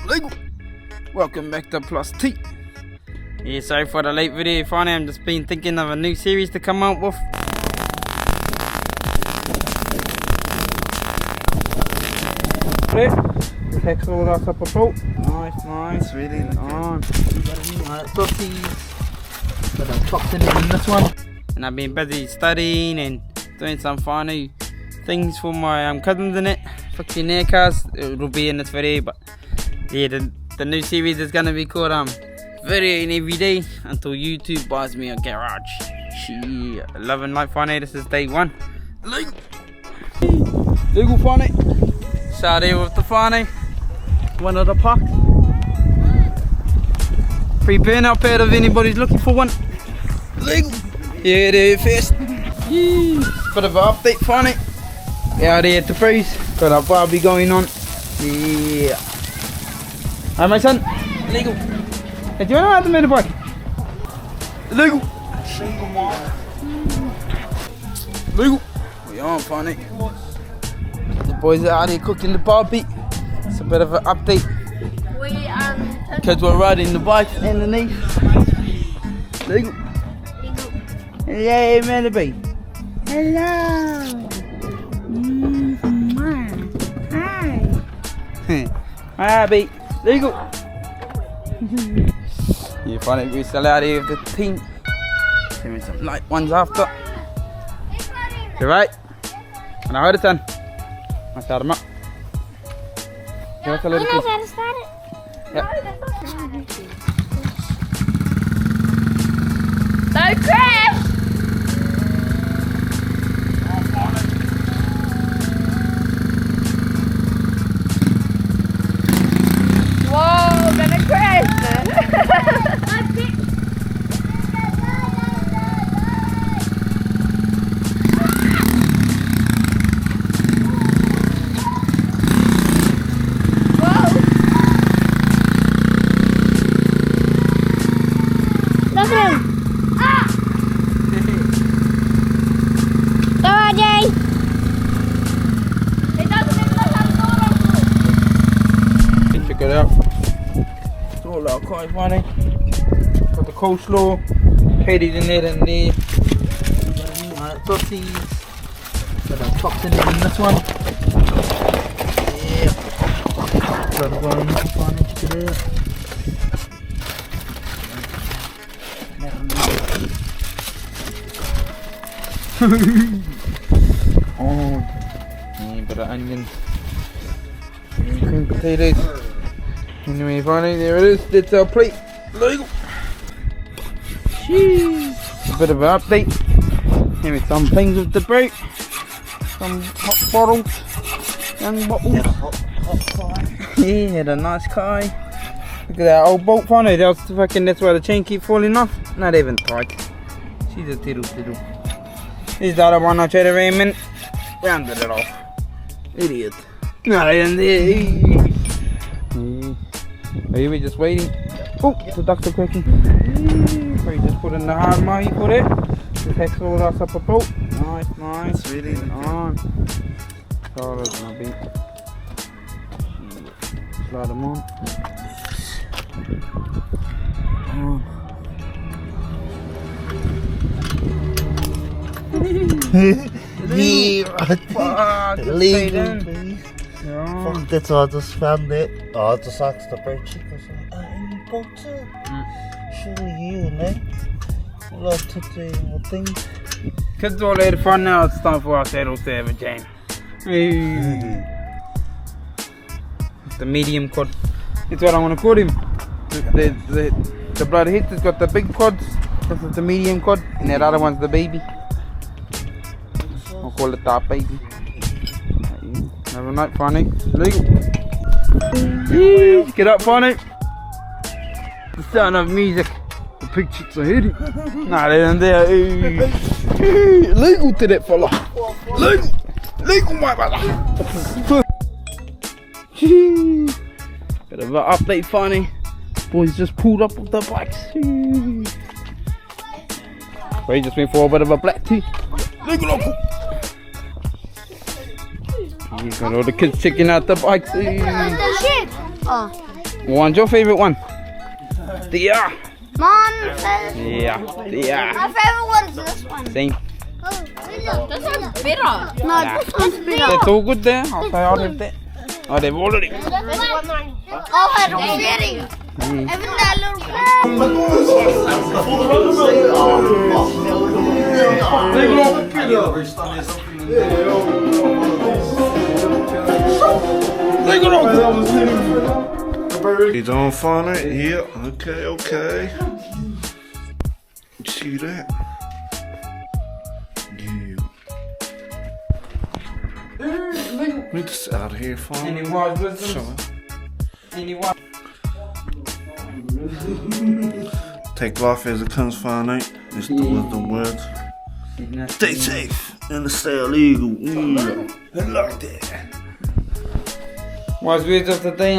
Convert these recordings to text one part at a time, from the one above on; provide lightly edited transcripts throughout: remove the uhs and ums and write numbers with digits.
Legal. Welcome back to Plus T. Yeah, sorry for the late video. Finally, I'm just been thinking of a new series to come out with. It takes all that up a boat. Nice, really nice. But I'm tucked in this one. And I've been busy studying and doing some funny things for my cousins in it. Fixing their cars. It'll be in this video, but yeah, the new series is gonna be called videoing every day until YouTube buys me a garage. Shit, love and light funny. This is day one. Legal funny. Start here with the funny. One of the park. Free burnout pad if anybody's looking for one. Legal. Yeah, there first. Bit of an update funny. Out there at the breeze. Got a barbie going on. Yeah. Hi my son. Legal. Hey, do you know how to make a bike? Legal. Legal. We are funny. The boys are out here cooking the barbie. It's a bit of an update. Kids were riding the bike underneath. Legal. Hey, Melody. Hello. Hi. Hi, babe. Legal. You find it, we're still out here with the team. Give me some light ones after. You right? And I heard it then. I start them up. Give us a little piece. Yep. Don't crash! Whoa, gonna crash! Check it out. It's all our quite funny. Got the coleslaw, Katie's in there and there. Tossies. Got our chops in this one. Yeah. Got the one funny, check it out. Oh, yeah, bit of onions. Cream potatoes. Anyway, funny, there it is. That's our plate. Legal. Jeez. A bit of an update. Here with some things with the break. Some hot bottles. Young bottles. Yeah, hot yeah, had a nice car. Look at that old boat funny. That was fucking, that's why the chain keep falling off. Not even tight. She's a tiddle. Here's the other one I tried to ram in. Rounded it off. Idiot. Not in there. Are you just waiting? Oh, the ducks are quaking. So you just put in the hard money for it. Just takes all that up a boat. Nice. Really nice. Solid on a beat. Slide them on. Legal. Fuck dit, I just found it. I just asked the bird chick, I was like, any boats up? Surely you, mate. Well, I took the thing. Kids all had fun now, it's time for our saddle to have a jam. The medium cod. That's what I want to call him. The blood head has got the big cods. This is the medium cod, and that other one's the baby. I'll call it that baby. Have a night, funny. Legal. Get up, funny. The sound of music. The big chicks are hitting. Nah, they're in there. Legal to that fella. Legal, my brother. Bit of an update, funny. Boys just pulled up with the bikes. We just went for a bit of a black tea. Legal, uncle. You got all the kids checking out the bikes. Oh. One's your favourite one? Yeah. Mom says Yeah. Yeah. my favorite one's this one. Same. Oh, this one's bitter. No, Nah. this one's bitter. It's all good there. I'll say I'll have that. Oh, they've already. Oh, I don't get it. Even that little You don't find it? Yeah, okay. You see that? Yeah. We just out here farming. Any wise wisdom? Any wise? Take life as it comes, find out. It's the wisdom words. Stay safe and stay illegal. Yeah. I like that. Wise words of the day,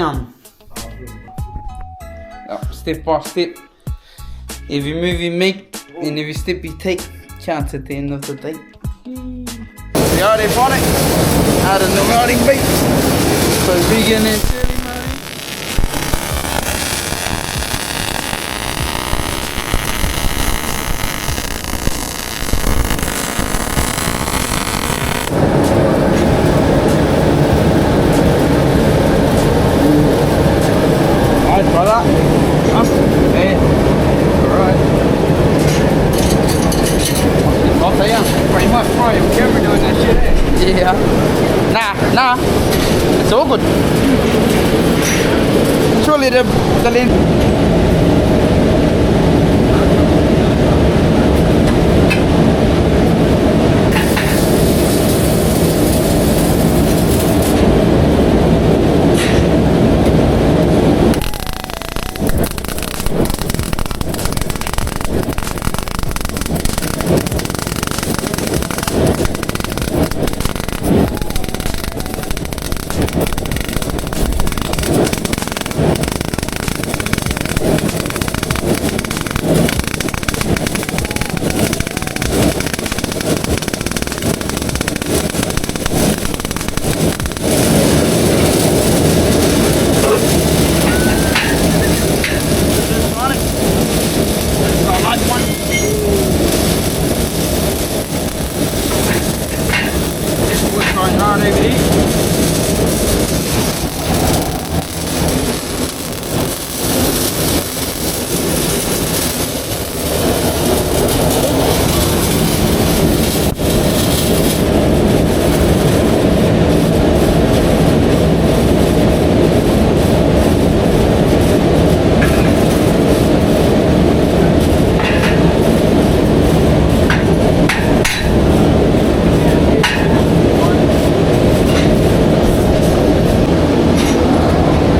step by step. Every move you make and every step you take counts at the end of the day. We are there for it. Out of the riding beat. So vegan and dirty money. Alright, brother. Hey. Alright. I'll tell you, pretty much probably on camera doing that shit. Yeah. Nah. It's all good. Surely the lens.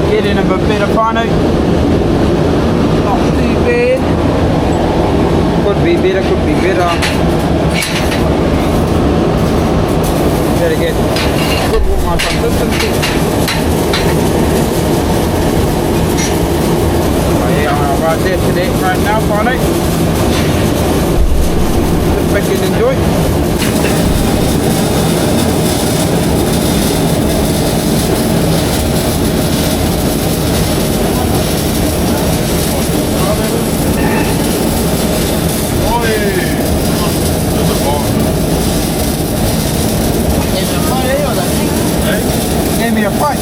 Getting a bit of fun out. Not too bad. Could be better. Better get good with my consistency. Oh yeah, I'm right there today, right now, fun out. Sit back and enjoy. Give me a fight.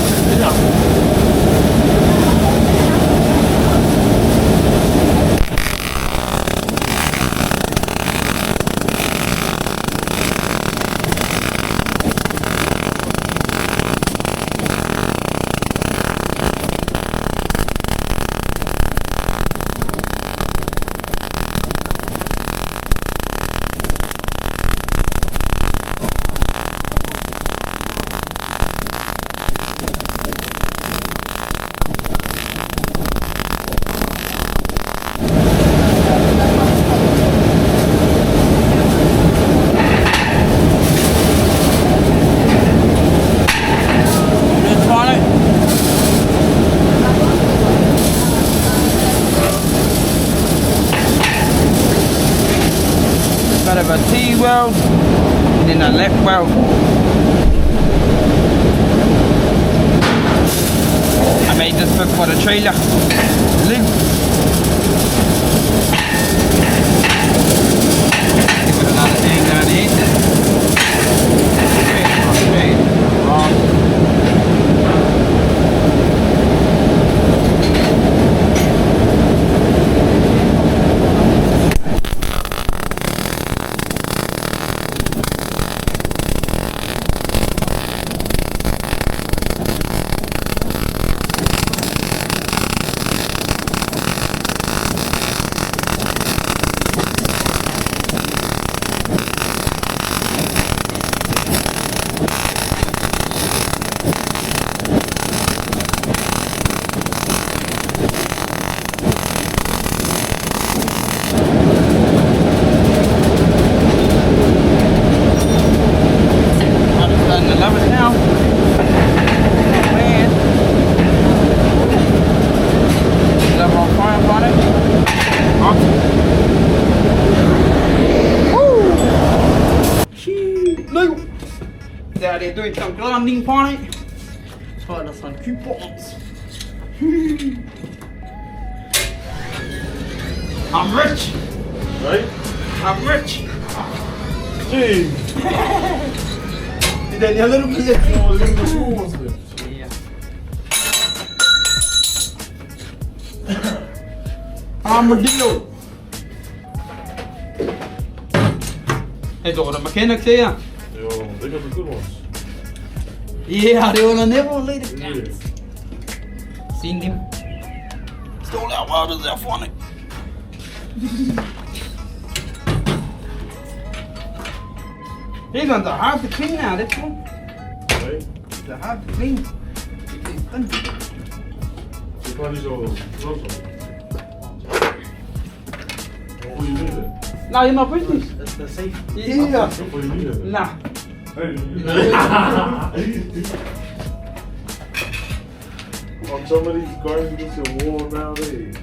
Bit of a T-weld and then a left weld. I I made this book for the trailer. Look. Put another thing down here. They're doing some grinding on it. So that's some coupons. I'm rich. Right? I'm rich. Gee. Did they a little bit? Oh, look at the small ones then. Yeah. Armadillo. Hey, door the mechanics here. Yo, they got the good ones. Yeah, they will never let it Yeah. down. Seen them? Stole out while they're there funny. These ones are hard to clean now, this one. Right? They're hard to clean. They probably show gloves on. Oh, you need it? No, you're not British. That's safe. Yeah. Oh, you need it? Nah. Hey. On some of these gardens get some warm nowadays.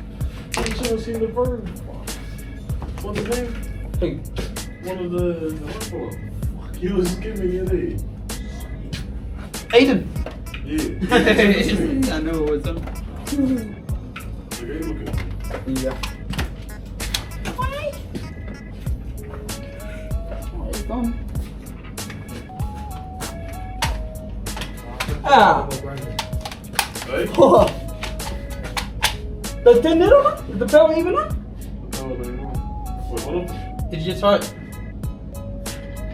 You should have seen the bird. What's his name? Hey. One of the buffalo. He was giving it a. Aiden. Yeah. I know it was him. Okay, look at it. Yeah. Oh, it's gone. Ah. Right? The thing on it? Is the belt even on? Oh, there you go. Wait, hold on. Did you try it?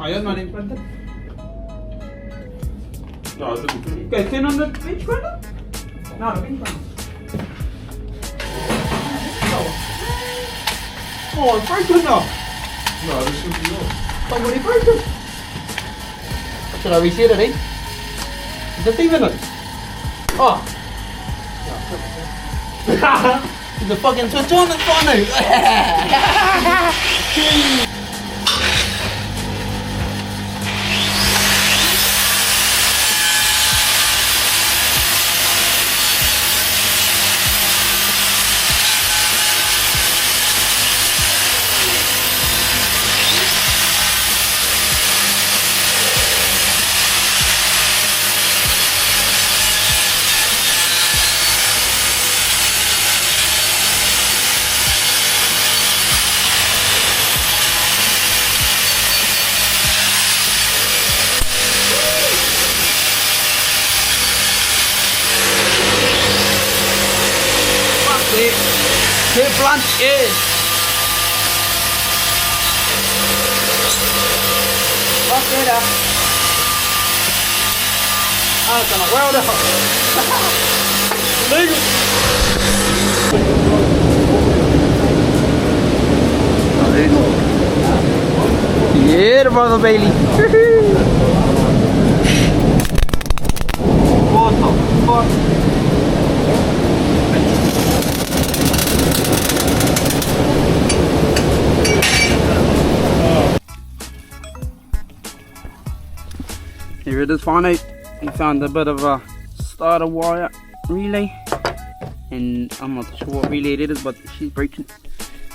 Oh, you're not in front of it? No, I didn't. Okay, thin on the bench grinder? No, the bench grinder. Oh, it's broken now. No, this should be on. Why would he break it? Should I reset it, eh? Is the thing in it? Oh. The fucking switch on is funny. Hip blunt is. Fuck it up. Ah, it's gonna weld up. Yeah, brother Bailey. What the fuck? Here it is, finally. We found a bit of a starter wire relay, and I'm not sure what relay it is, but she's breaking.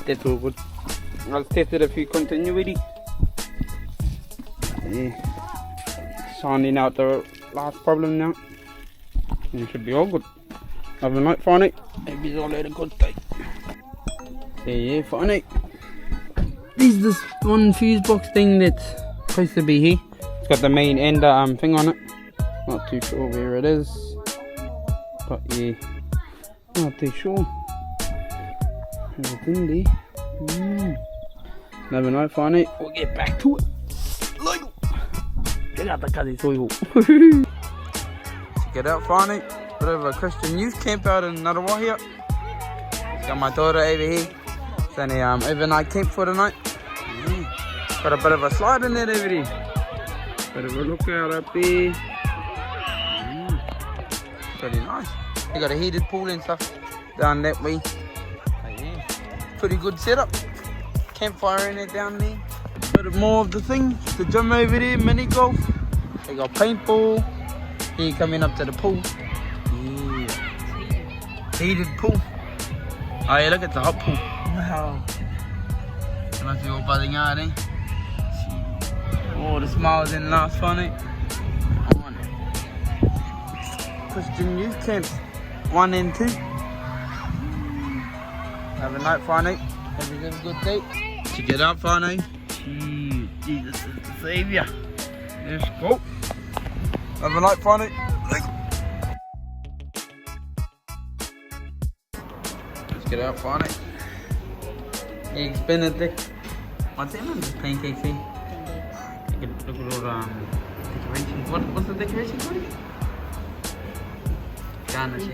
That's all good. I'll test it a few continuity. Sounding out the last problem now, and it should be all good. Have a night, Farney. Maybe I'll let it go day. Yeah, Farney. This is this one fuse box thing that's supposed to be here. It's got the main ender thing on it. Not too sure where it is. But yeah, not too sure. Everything there. Never know, Farney. We'll get back to it. Get out the cuzzy soil. Check it out, Farney. Bit of a Christian youth camp out in Ngārawa here. Got my daughter over here. It's only overnight camp for the night. Got a bit of a slide in there over there. Bit of a lookout up there. Pretty nice. They got a heated pool and stuff down that way. But yeah, pretty good setup. Campfire in it down there. Bit more of the thing. The gym over there, mini golf. They got paintball. Here coming up to the pool. Yeah. Heated pool. Oh yeah, look at the hot pool. Wow. They must be all buzzing out, eh? Oh, the smiles in last Farney. Christian youth camps 1 and 2. Have a night, Farney. Have a good day. Check it out, Farney. Jesus is the saviour. Let's go. Have a night, Farney. Let's get out, Farney. Eggs Benedict. What's in them? Pancakes here. Look at all decorations. What's the decoration for? Garnish.